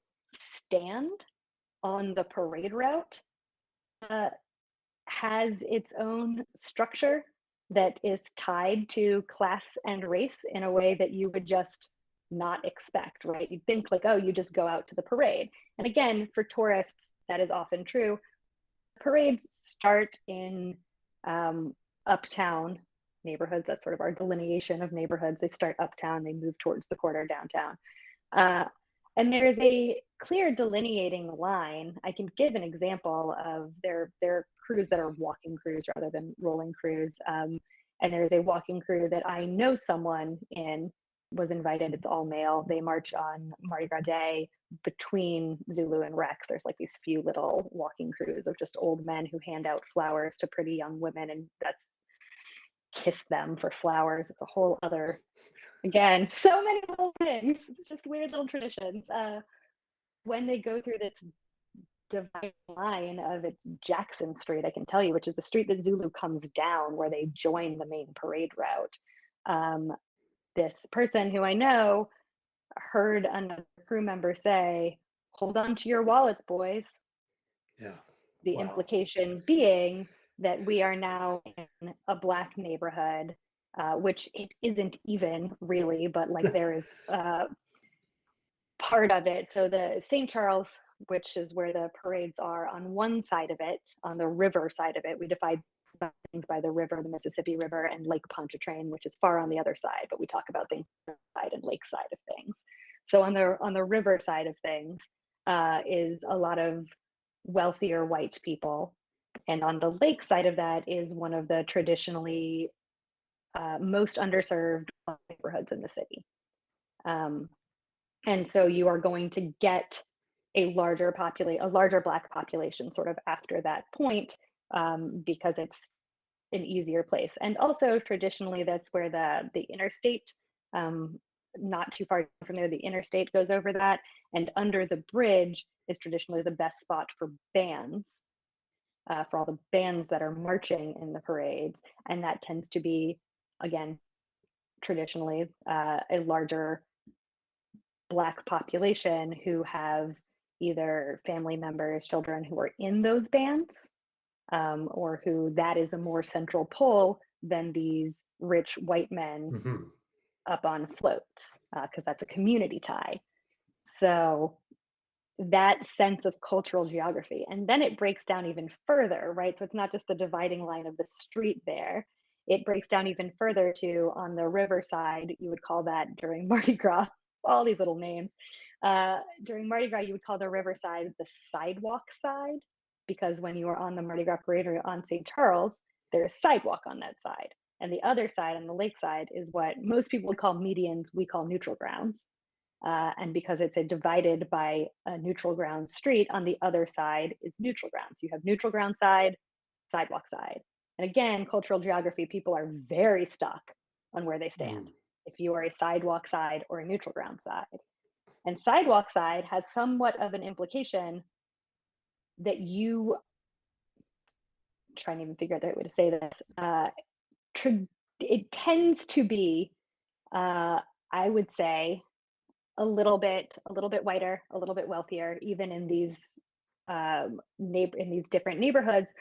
stand on the parade route has its own structure that is tied to class and race in a way that you would just not expect, right? You'd think like, oh, you just go out to the parade. And again, for tourists, that is often true. Parades start in uptown neighborhoods. That's sort of our delineation of neighborhoods. They start uptown, they move towards the corner downtown. And there's a clear delineating line. I can give an example of their crews that are walking crews rather than rolling crews. And there's a walking crew that I know someone was invited. It's all male. They march on Mardi Gras Day between Zulu and Rex. There's like these few little walking crews of just old men who hand out flowers to pretty young women, and that's kiss them for flowers. It's a whole other, again, so many little things. It's just weird little traditions. When they go through this dividing line of, it's Jackson Street, I can tell you, which is the street that Zulu comes down where they join the main parade route. This person who I know heard another crew member say, "Hold on to your wallets, boys." Yeah. The implication being that we are now in a Black neighborhood, which it isn't even really, but like there is part of it. So the St. Charles, which is where the parades are, on one side of it, on the river side of it, we divide things by the river, the Mississippi River, and Lake Pontchartrain, which is far on the other side, but we talk about things on the side and lake side of things. So on the river side of things, is a lot of wealthier white people. And on the lake side of that is one of the traditionally most underserved neighborhoods in the city. Um, and so you are going to get a larger Black population sort of after that point, because it's an easier place. And also traditionally, that's where the interstate, not too far from there, the interstate goes over that, and under the bridge is traditionally the best spot for bands, for all the bands that are marching in the parades, and that tends to be, again, traditionally a larger Black population who have either family members, children who are in those bands, or who that is a more central pull than these rich white men Mhm. up on floats, because that's a community tie. So that sense of cultural geography. And then it breaks down even further, right? So it's not just the dividing line of the street there. It breaks down even further to on the riverside, you would call that during Mardi Gras, all these little names. During Mardi Gras, you would call the riverside the sidewalk side, because when you are on the Mardi Gras parade or on St. Charles, there's sidewalk on that side. And the other side, on the lake side, is what most people would call medians, we call neutral grounds. And because it's a divided by a neutral ground street, on the other side is neutral grounds. You have neutral ground side, sidewalk side. And again, cultural geography, people are very stuck on where they stand. If you are a sidewalk side or a neutral ground side. And sidewalk side has somewhat of an implication that you, trying to even figure out the right way to say this, it tends to be, I would say, a little bit whiter, a little bit wealthier, even in these in these different neighborhoods.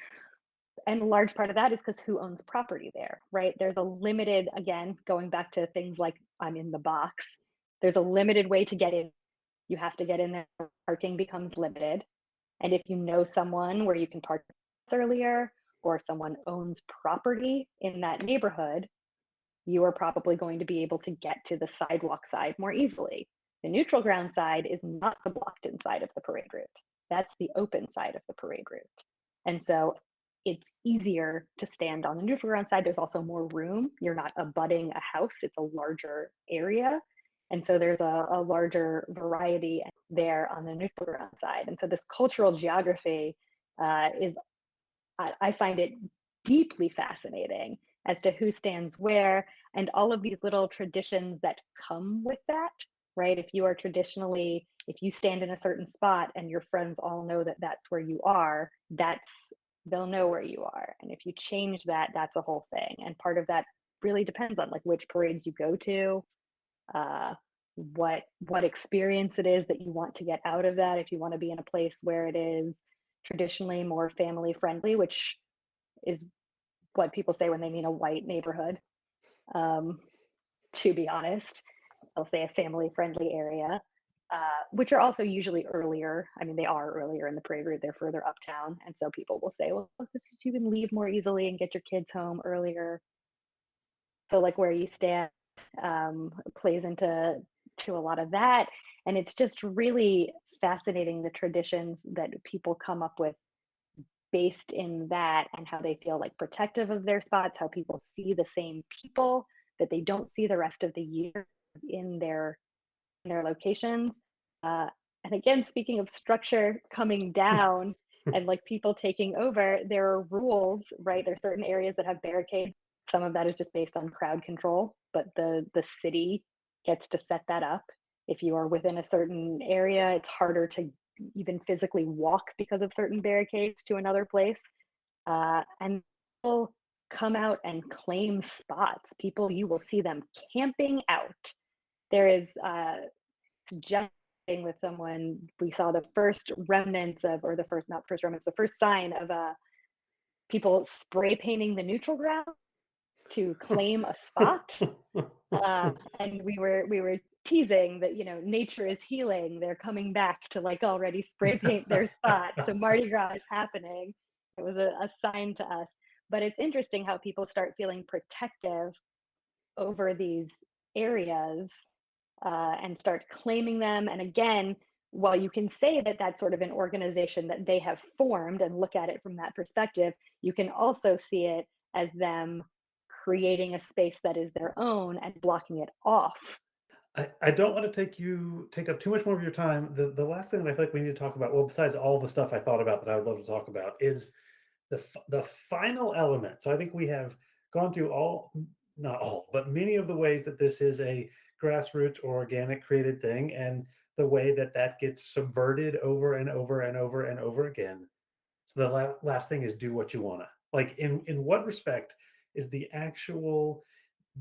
And a large part of that is because who owns property there, right? There's a limited, again, going back to things like I'm in the box, there's a limited way to get in. You have to get in there. Parking becomes limited. And if you know someone where you can park earlier, or someone owns property in that neighborhood, you are probably going to be able to get to the sidewalk side more easily. The neutral ground side is not the blocked-in side of the parade route. That's the open side of the parade route. And so it's easier to stand on the neutral ground side. There's also more room. You're not abutting a house, it's a larger area. And so there's a larger variety there on the neutral ground side. And so this cultural geography is, I find it deeply fascinating as to who stands where, and all of these little traditions that come with that, right? If you are traditionally, if you stand in a certain spot and your friends all know that that's where you are, they'll know where you are. And if you change that, that's a whole thing. And part of that really depends on like which parades you go to, what experience it is that you want to get out of that. If you want to be in a place where it is traditionally more family friendly, which is what people say when they mean a white neighborhood. To be honest, they'll say a family friendly area, which are also usually earlier. I mean, they are earlier in the parade route, they're further uptown. And so people will say, well, you can leave more easily and get your kids home earlier. So like where you stand plays into a lot of that. And it's just really fascinating the traditions that people come up with based in that, and how they feel like protective of their spots, how people see the same people that they don't see the rest of the year in their locations. And again, speaking of structure coming down and like people taking over, there are rules, right? There are certain areas that have barricades. Some of that is just based on crowd control, but the city gets to set that up. If you are within a certain area, it's harder to even physically walk because of certain barricades to another place. And people come out and claim spots. People, you will see them camping out. There is just with someone, we saw the first remnants of, or the first, not first remnants, the first sign of people spray painting the neutral ground to claim a spot. And we were teasing that, you know, nature is healing. They're coming back to like already spray paint their spot. So Mardi Gras is happening. It was a sign to us. But it's interesting how people start feeling protective over these areas and start claiming them. And again, while you can say that that's sort of an organization that they have formed and look at it from that perspective, you can also see it as them creating a space that is their own and blocking it off. I don't want to take up too much more of your time. The last thing that I feel like we need to talk about, well, besides all the stuff I thought about that I would love to talk about, is the final element. So I think we have gone through all, not all, but many of the ways that this is a grassroots or organic created thing, and the way that that gets subverted over and over and over and over again. So the last thing is do what you wanna. Like, in what respect is the actual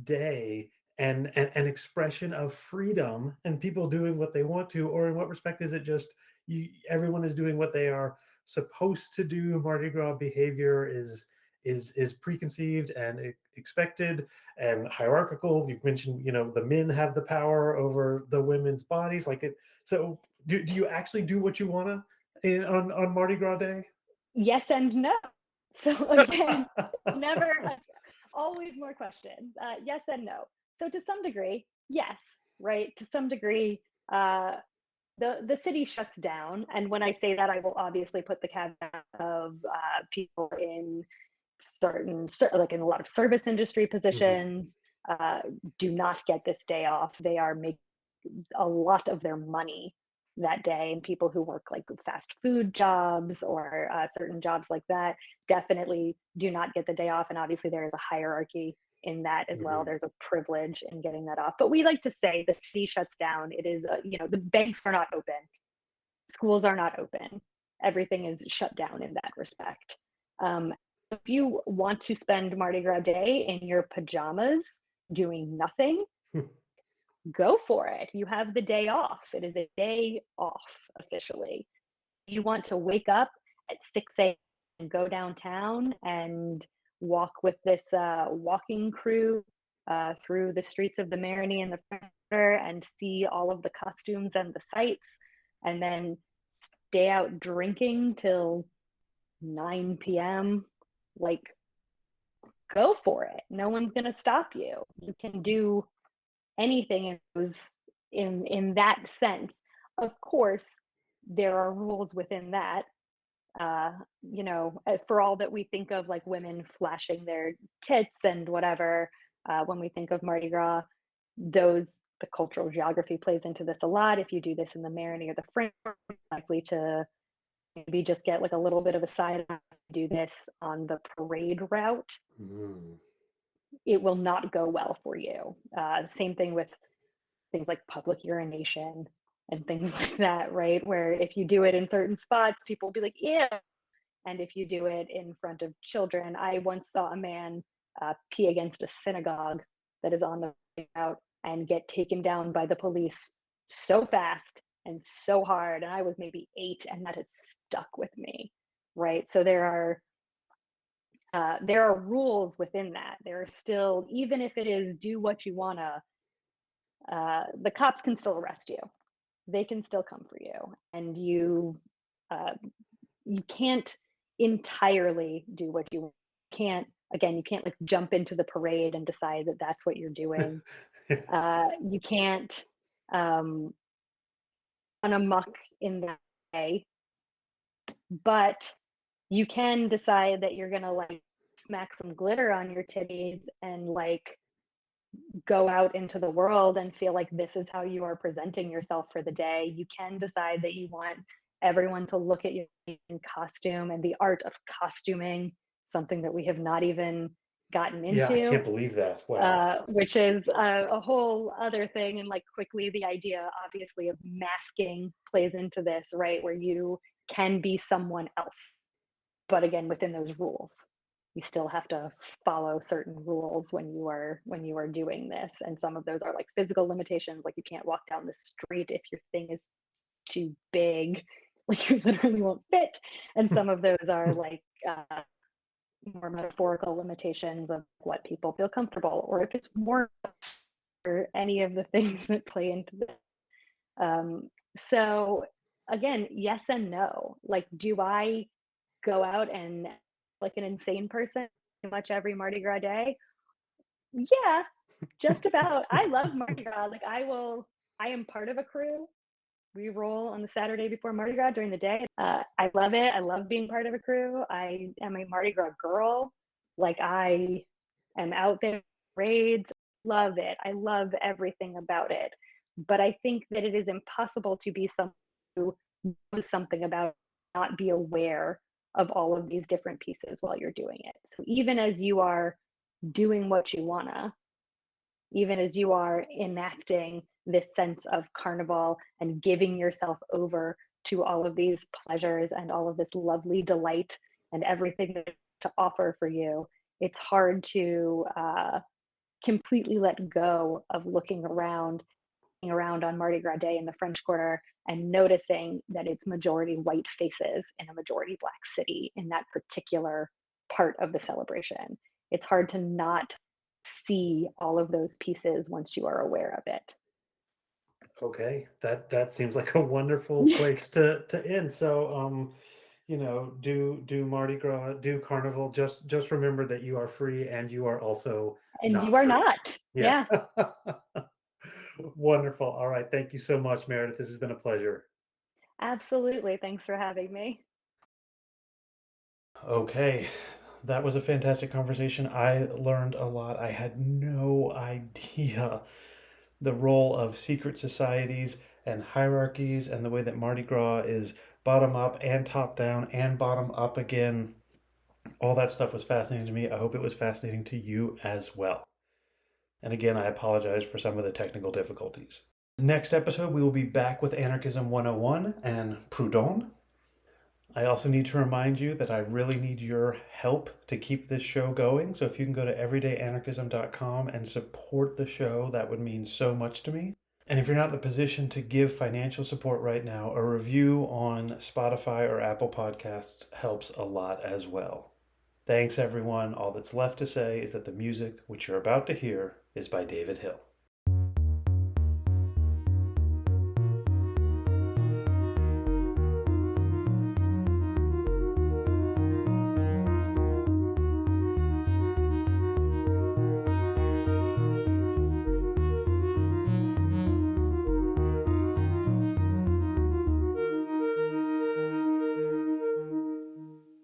day an expression of freedom and people doing what they want to, or in what respect is it just everyone is doing what they are supposed to do? Mardi Gras behavior is preconceived and expected and hierarchical. You've mentioned, the men have the power over the women's bodies, like it. So do you actually do what you want to on Mardi Gras day? Yes and no. So again, never, always more questions. Yes and no. So to some degree, yes, right? To some degree, the city shuts down, and when I say that, I will obviously put the caveat of people in like in a lot of service industry Mhm. positions, uh, do not get this day off. They are making a lot of their money that day, and people who work like fast food jobs or certain jobs like that definitely do not get the day off. And obviously there is a hierarchy in that as well. Mhm. There's a privilege in getting that off, but we like to say the city shuts down. It is the banks are not open, schools are not open, everything is shut down in that respect. If you want to spend Mardi Gras day in your pajamas doing nothing, go for it. You have the day off. It is a day off officially. You want to wake up at 6 a.m. and go downtown and walk with this walking crew through the streets of the Marigny and the Frontier and see all of the costumes and the sights, and then stay out drinking till 9 p.m. Like, go for it. No one's going to stop you. You can do anything in that sense. Of course, there are rules within that. For all that we think of like women flashing their tits and whatever, when we think of Mardi Gras, those the cultural geography plays into this a lot. If you do this in the Marigny or the French, likely to maybe just get like a little bit of a side eye. Do this on the parade route, Mm. it will not go well for you. Same thing with things like public urination and things like that, right? Where if you do it in certain spots, people will be like, ew. And if you do it in front of children, I once saw a man pee against a synagogue that is on the way out and get taken down by the police so fast and so hard. And I was maybe 8, and that has stuck with me, right? So there are rules within that. There are still, even if it is do what you wanna, the cops can still arrest you. They can still come for you, and uh, you can't entirely do what you can't. Again, you can't like jump into the parade and decide that that's what you're doing. You can't um, run amok in that way, but you can decide that you're gonna like smack some glitter on your titties and like go out into the world and feel like this is how you are presenting yourself for the day. You can decide that you want everyone to look at you in costume, and the art of costuming, something that we have not even gotten Yeah, I into, can't believe that. Wow. which is a whole other thing. And like quickly, the idea obviously of masking plays into this, right? Where you can be someone else, but again, within those rules. You still have to follow certain rules when you are doing this, and some of those are like physical limitations, like you can't walk down the street if your thing is too big, like you literally won't fit. And some of those are like more metaphorical limitations of what people feel comfortable, or if it's more, or any of the things that play into this. Um, so again, yes and no. Like, do I go out and like an insane person pretty much every Mardi Gras day? Yeah, just about. I love Mardi Gras. Like, I am part of a crew. We roll on the Saturday before Mardi Gras during the day. I love it. I love being part of a crew. I am a Mardi Gras girl. Like I am out there raids. Love it. I love everything about it. But I think that it is impossible to be someone who knows something about it, not be aware of all of these different pieces while you're doing it. So even as you are doing what you wanna, even as you are enacting this sense of carnival and giving yourself over to all of these pleasures and all of this lovely delight and everything that to offer for you, it's hard to completely let go of looking around on Mardi Gras Day in the French Quarter and noticing that it's majority white faces in a majority black city in that particular part of the celebration. It's hard to not see all of those pieces once you are aware of it. Okay, that seems like a wonderful place to end. So, do Mardi Gras, do Carnival. Just remember that you are free and you are also And you not are free. not. Yeah. Yeah, Wonderful. All right. Thank you so much, Meredith. This has been a pleasure. absolutely. Thanks for having me. Okay, that was a fantastic conversation. I learned a lot. I had no idea the role of secret societies and hierarchies and the way that Mardi Gras is bottom up and top down and bottom up again. All that stuff was fascinating to me. I hope it was fascinating to you as well. And again, I apologize for some of the technical difficulties. Next episode, we will be back with Anarchism 101 and Proudhon. I also need to remind you that I really need your help to keep this show going. So if you can go to everydayanarchism.com and support the show, that would mean so much to me. And if you're not in the position to give financial support right now, a review on Spotify or Apple Podcasts helps a lot as well. Thanks, everyone. All that's left to say is that the music, which you're about to hear, is by David Hill.